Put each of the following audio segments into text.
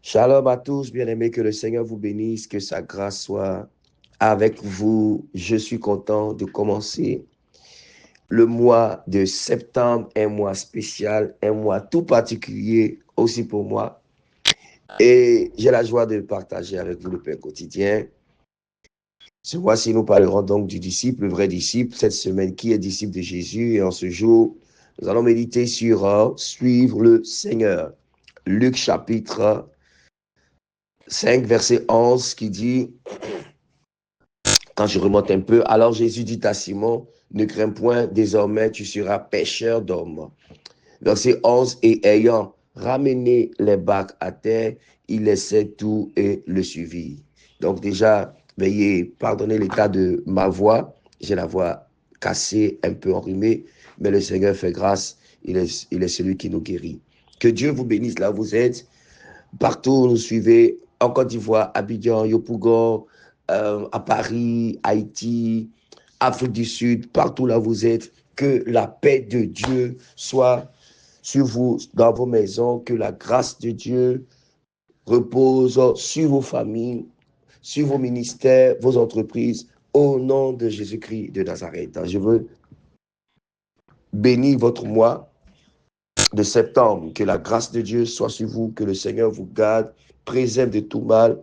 Shalom à tous, bien-aimés, que le Seigneur vous bénisse, que sa grâce soit avec vous. Je suis content de commencer le mois de septembre, un mois spécial, un mois tout particulier aussi pour moi. Et j'ai la joie de partager avec vous le pain quotidien. Ce mois-ci, nous parlerons donc du disciple, le vrai disciple, cette semaine qui est disciple de Jésus. Et en ce jour, nous allons méditer sur suivre le Seigneur. Luc chapitre 5, verset 11 qui dit, quand je remonte un peu, alors Jésus dit à Simon, ne crains point, désormais tu seras pêcheur d'hommes. Verset 11, et ayant ramené les barques à terre, il laissait tout et le suivit. Donc déjà, veuillez pardonner l'état de ma voix. J'ai la voix cassée, un peu enrhumée, mais le Seigneur fait grâce. Il est celui qui nous guérit. Que Dieu vous bénisse là où vous êtes. Partout où nous suivez, en Côte d'Ivoire, Abidjan, Yopougon, à Paris, Haïti, Afrique du Sud, partout là où vous êtes, que la paix de Dieu soit sur vous, dans vos maisons, que la grâce de Dieu repose sur vos familles, sur vos ministères, vos entreprises, au nom de Jésus-Christ de Nazareth. Je veux bénir votre mois de septembre, que la grâce de Dieu soit sur vous, que le Seigneur vous garde, préserve de tout mal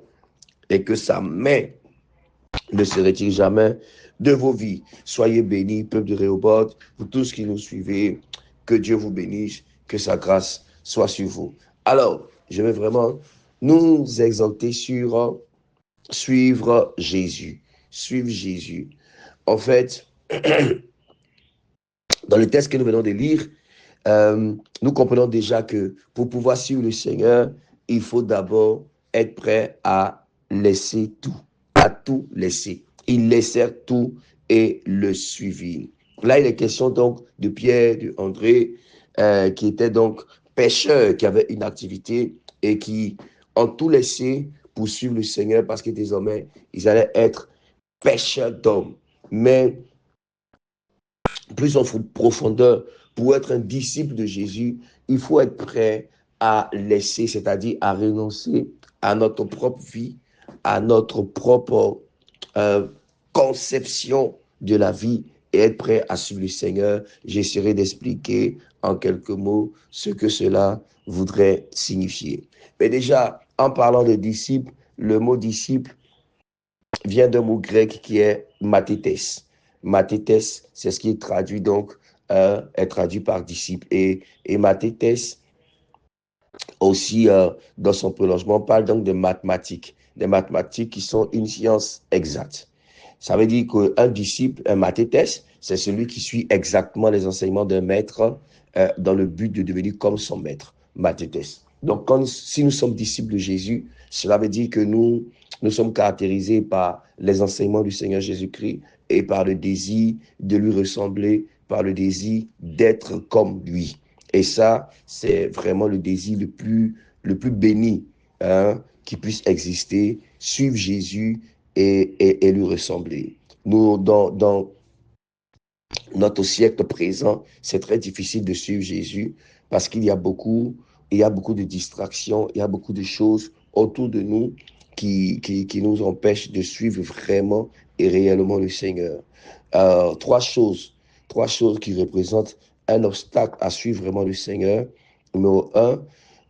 et que sa main ne se retire jamais de vos vies. Soyez bénis, peuple de Rehoboth, vous tous qui nous suivez, que Dieu vous bénisse, que sa grâce soit sur vous. Alors, je vais vraiment nous exalter sur suivre Jésus. Suivre Jésus. En fait, dans le texte que nous venons de lire, nous comprenons déjà que pour pouvoir suivre le Seigneur, il faut d'abord être prêt à laisser tout, à tout laisser. Ils laissèrent tout et le suivirent. Là, il est question donc de Pierre, de André, qui étaient donc pêcheurs, qui avaient une activité et qui ont tout laissé pour suivre le Seigneur parce que désormais, ils allaient être pêcheurs d'hommes. Mais plus en profondeur, pour être un disciple de Jésus, il faut être prêt à laisser, c'est-à-dire à renoncer à notre propre vie, à notre propre euh, conception de la vie et être prêt à suivre le Seigneur. J'essaierai d'expliquer en quelques mots ce que cela voudrait signifier. Mais déjà, en parlant de disciple, le mot disciple vient d'un mot grec qui est mathétes. Mathétes, c'est ce qui est traduit donc, est traduit par disciple. Et mathétes, aussi, dans son prolongement, parle donc de mathématiques. Des mathématiques qui sont une science exacte. Ça veut dire qu'un disciple, un mathétes, c'est celui qui suit exactement les enseignements d'un maître dans le but de devenir comme son maître, mathétes. Donc, si nous sommes disciples de Jésus, cela veut dire que nous sommes caractérisés par les enseignements du Seigneur Jésus-Christ et par le désir de lui ressembler, par le désir d'être comme lui. Et ça, c'est vraiment le désir le plus béni qui puisse exister, suivre Jésus et lui ressembler. Nous, dans notre siècle présent, c'est très difficile de suivre Jésus parce qu'il y a beaucoup de distractions, il y a beaucoup de choses autour de nous qui nous empêchent de suivre vraiment et réellement le Seigneur. Trois choses qui représentent un obstacle à suivre vraiment le Seigneur. Numéro un,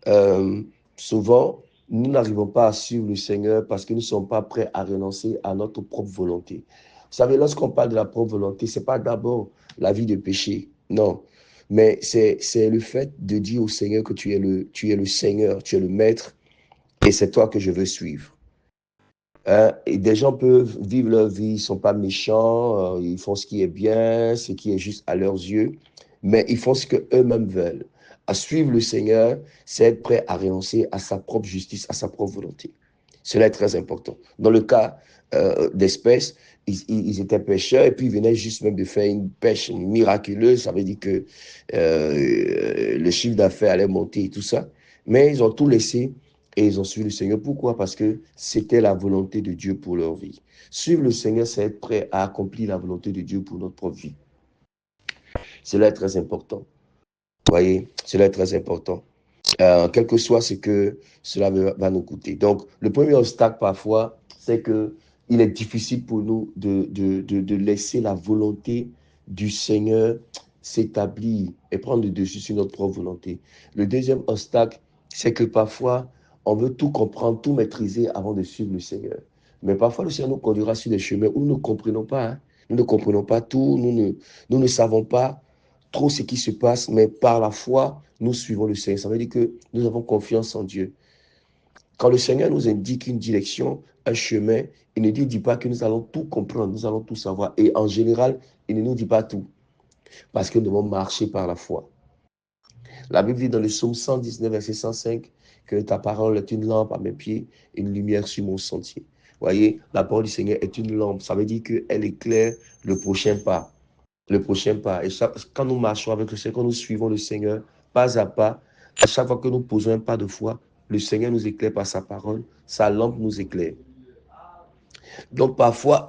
euh, souvent, nous n'arrivons pas à suivre le Seigneur parce que nous ne sommes pas prêts à renoncer à notre propre volonté. Vous savez, lorsqu'on parle de la propre volonté, ce n'est pas d'abord la vie de péché, non. Mais c'est le fait de dire au Seigneur que tu es le Seigneur, tu es le Maître, et c'est toi que je veux suivre. Et des gens peuvent vivre leur vie, ils ne sont pas méchants, ils font ce qui est bien, ce qui est juste à leurs yeux, mais ils font ce qu'eux-mêmes veulent. À suivre le Seigneur, c'est être prêt à renoncer à sa propre justice, à sa propre volonté. Cela est très important. Dans le cas d'espèces, ils étaient pêcheurs et puis ils venaient juste même de faire une pêche miraculeuse. Ça veut dire que le chiffre d'affaires allait monter et tout ça. Mais ils ont tout laissé et ils ont suivi le Seigneur. Pourquoi? Parce que c'était la volonté de Dieu pour leur vie. Suivre le Seigneur, c'est être prêt à accomplir la volonté de Dieu pour notre propre vie. Cela est très important. Vous voyez, cela est très important. quel que soit ce que cela va nous coûter. Donc, le premier obstacle parfois, c'est que il est difficile pour nous de laisser la volonté du Seigneur s'établir et prendre le dessus sur notre propre volonté. Le deuxième obstacle, c'est que parfois, on veut tout comprendre, tout maîtriser avant de suivre le Seigneur. Mais parfois, le Seigneur nous conduira sur des chemins où nous ne comprenons pas. Hein. Nous ne comprenons pas tout, nous ne savons pas trop ce qui se passe, mais par la foi, nous suivons le Seigneur. Ça veut dire que nous avons confiance en Dieu. Quand le Seigneur nous indique une direction, un chemin, il ne dit pas que nous allons tout comprendre, nous allons tout savoir. Et en général, il ne nous dit pas tout, parce que nous devons marcher par la foi. La Bible dit dans le psaume 119, verset 105, que ta parole est une lampe à mes pieds et une lumière sur mon sentier. Vous voyez, la parole du Seigneur est une lampe. Ça veut dire qu'elle éclaire le prochain pas. Le prochain pas. Et quand nous marchons avec le Seigneur, quand nous suivons le Seigneur, pas à pas, à chaque fois que nous posons un pas de foi, le Seigneur nous éclaire par sa parole, sa lampe nous éclaire. Donc parfois,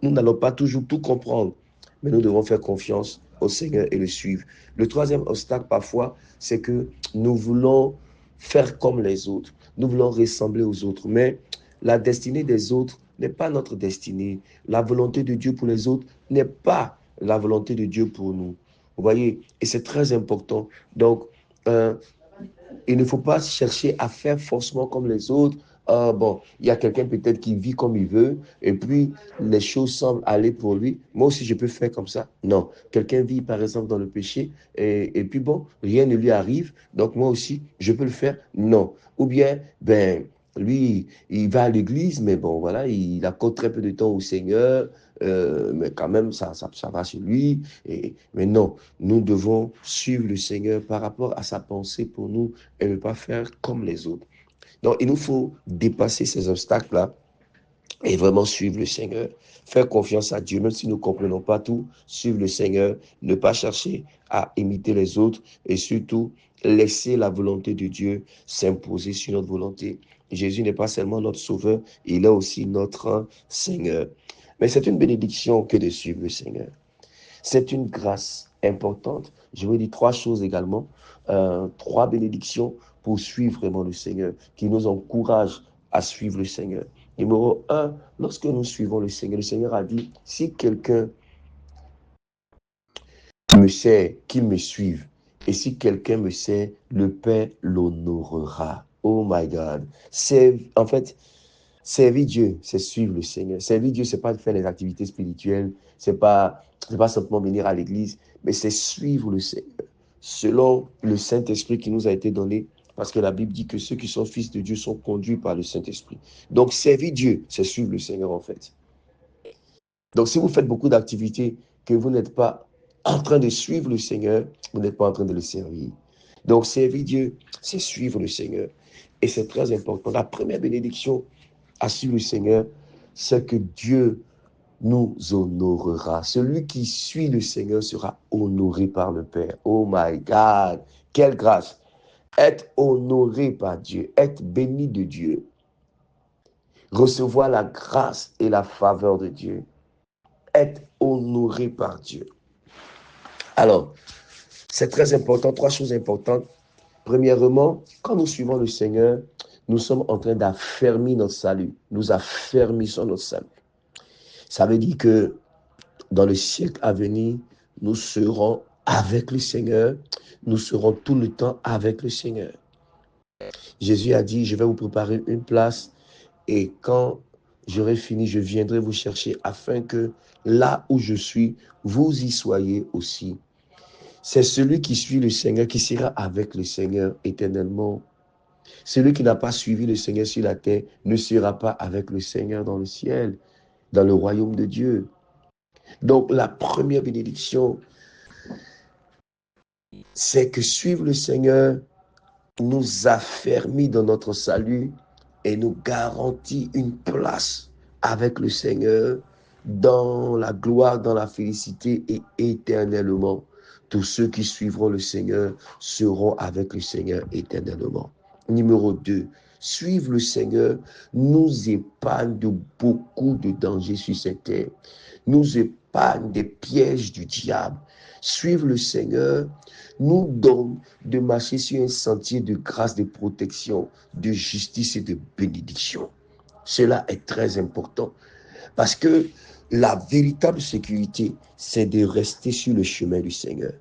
nous n'allons pas toujours tout comprendre, mais nous devons faire confiance au Seigneur et le suivre. Le troisième obstacle parfois, c'est que nous voulons faire comme les autres. Nous voulons ressembler aux autres, mais la destinée des autres n'est pas notre destinée. La volonté de Dieu pour les autres n'est pas la volonté de Dieu pour nous. Vous voyez, et c'est très important. Donc, il ne faut pas chercher à faire forcément comme les autres. Bon, il y a quelqu'un peut-être qui vit comme il veut, et puis les choses semblent aller pour lui. Moi aussi, je peux faire comme ça. Non. Quelqu'un vit, par exemple, dans le péché, et puis bon, rien ne lui arrive, donc moi aussi, je peux le faire. Non. Ou bien, ben, lui, il va à l'église, mais bon, voilà, il accorde très peu de temps au Seigneur, mais quand même, ça va chez lui. Mais non, nous devons suivre le Seigneur par rapport à sa pensée pour nous et ne pas faire comme les autres. Donc, il nous faut dépasser ces obstacles-là et vraiment suivre le Seigneur. Faire confiance à Dieu, même si nous ne comprenons pas tout, suivre le Seigneur, ne pas chercher à imiter les autres et surtout laisser la volonté de Dieu s'imposer sur notre volonté. Jésus n'est pas seulement notre sauveur, il est aussi notre Seigneur. Mais c'est une bénédiction que de suivre le Seigneur. C'est une grâce importante. Je vous dis trois choses également, trois bénédictions pour suivre vraiment le Seigneur, qui nous encouragent à suivre le Seigneur. Numéro un, lorsque nous suivons le Seigneur a dit, si quelqu'un me sert, qu'il me suive. Et si quelqu'un me sert, le Père l'honorera. Oh my God. En fait, servir Dieu, c'est suivre le Seigneur. Servir Dieu, c'est pas faire des activités spirituelles, c'est pas simplement venir à l'église, mais c'est suivre le Seigneur. Selon le Saint-Esprit qui nous a été donné, parce que la Bible dit que ceux qui sont fils de Dieu sont conduits par le Saint-Esprit. Donc, servir Dieu, c'est suivre le Seigneur en fait. Donc, si vous faites beaucoup d'activités que vous n'êtes pas en train de suivre le Seigneur, vous n'êtes pas en train de le servir. Donc, servir Dieu, c'est suivre le Seigneur. Et c'est très important. La première bénédiction à suivre le Seigneur, c'est que Dieu nous honorera. Celui qui suit le Seigneur sera honoré par le Père. Oh my God, quelle grâce. Être honoré par Dieu, être béni de Dieu, recevoir la grâce et la faveur de Dieu, être honoré par Dieu. Alors, c'est très important, trois choses importantes. Premièrement, quand nous suivons le Seigneur, nous sommes en train d'affermir notre salut. Nous affermissons notre salut. Ça veut dire que dans le siècle à venir, nous serons avec le Seigneur. Nous serons tout le temps avec le Seigneur. Jésus a dit, je vais vous préparer une place et quand j'aurai fini, je viendrai vous chercher afin que là où je suis, vous y soyez aussi. C'est celui qui suit le Seigneur qui sera avec le Seigneur éternellement. Celui qui n'a pas suivi le Seigneur sur la terre ne sera pas avec le Seigneur dans le ciel, dans le royaume de Dieu. Donc la première bénédiction, c'est que suivre le Seigneur nous affermit dans notre salut et nous garantit une place avec le Seigneur dans la gloire, dans la félicité et éternellement. Tous ceux qui suivront le Seigneur seront avec le Seigneur éternellement. Numéro 2, suivre le Seigneur nous épargne de beaucoup de dangers sur cette terre. Nous épargne des pièges du diable. Suivre le Seigneur nous donne de marcher sur un sentier de grâce, de protection, de justice et de bénédiction. Cela est très important parce que la véritable sécurité, c'est de rester sur le chemin du Seigneur.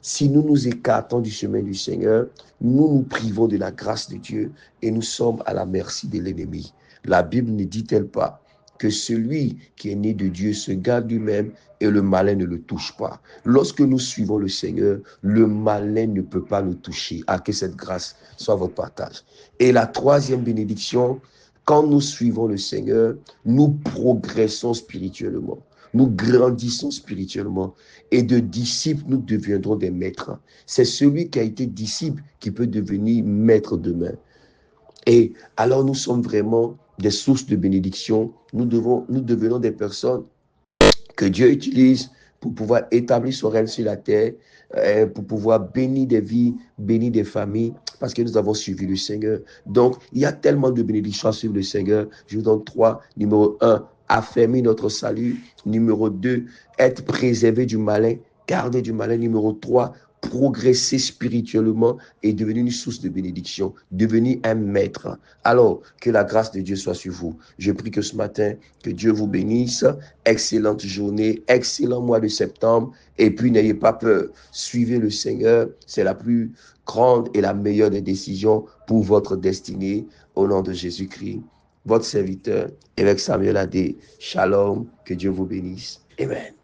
Si nous nous écartons du chemin du Seigneur, nous nous privons de la grâce de Dieu et nous sommes à la merci de l'ennemi. La Bible ne dit-elle pas que celui qui est né de Dieu se garde lui-même et le malin ne le touche pas. Lorsque nous suivons le Seigneur, le malin ne peut pas nous toucher. Ah, que cette grâce soit votre partage. Et la troisième bénédiction, quand nous suivons le Seigneur, nous progressons spirituellement. Nous grandissons spirituellement. Et de disciples, nous deviendrons des maîtres. C'est celui qui a été disciple qui peut devenir maître demain. Et alors nous sommes vraiment des sources de bénédiction. Nous devenons des personnes que Dieu utilise pour pouvoir établir son règne sur la terre, pour pouvoir bénir des vies, bénir des familles, parce que nous avons suivi le Seigneur. Donc, il y a tellement de bénédictions à suivre le Seigneur. Je vous donne 3. Numéro 1, affermir notre salut. Numéro 2, être préservé du malin, garder du malin. Numéro 3, progresser spirituellement et devenir une source de bénédiction, devenir un maître. Alors, que la grâce de Dieu soit sur vous. Je prie que ce matin, que Dieu vous bénisse. Excellente journée, excellent mois de septembre. Et puis, n'ayez pas peur. Suivez le Seigneur. C'est la plus grande et la meilleure des décisions pour votre destinée. Au nom de Jésus-Christ, votre serviteur, évêque Samuel Adé. Shalom. Que Dieu vous bénisse. Amen.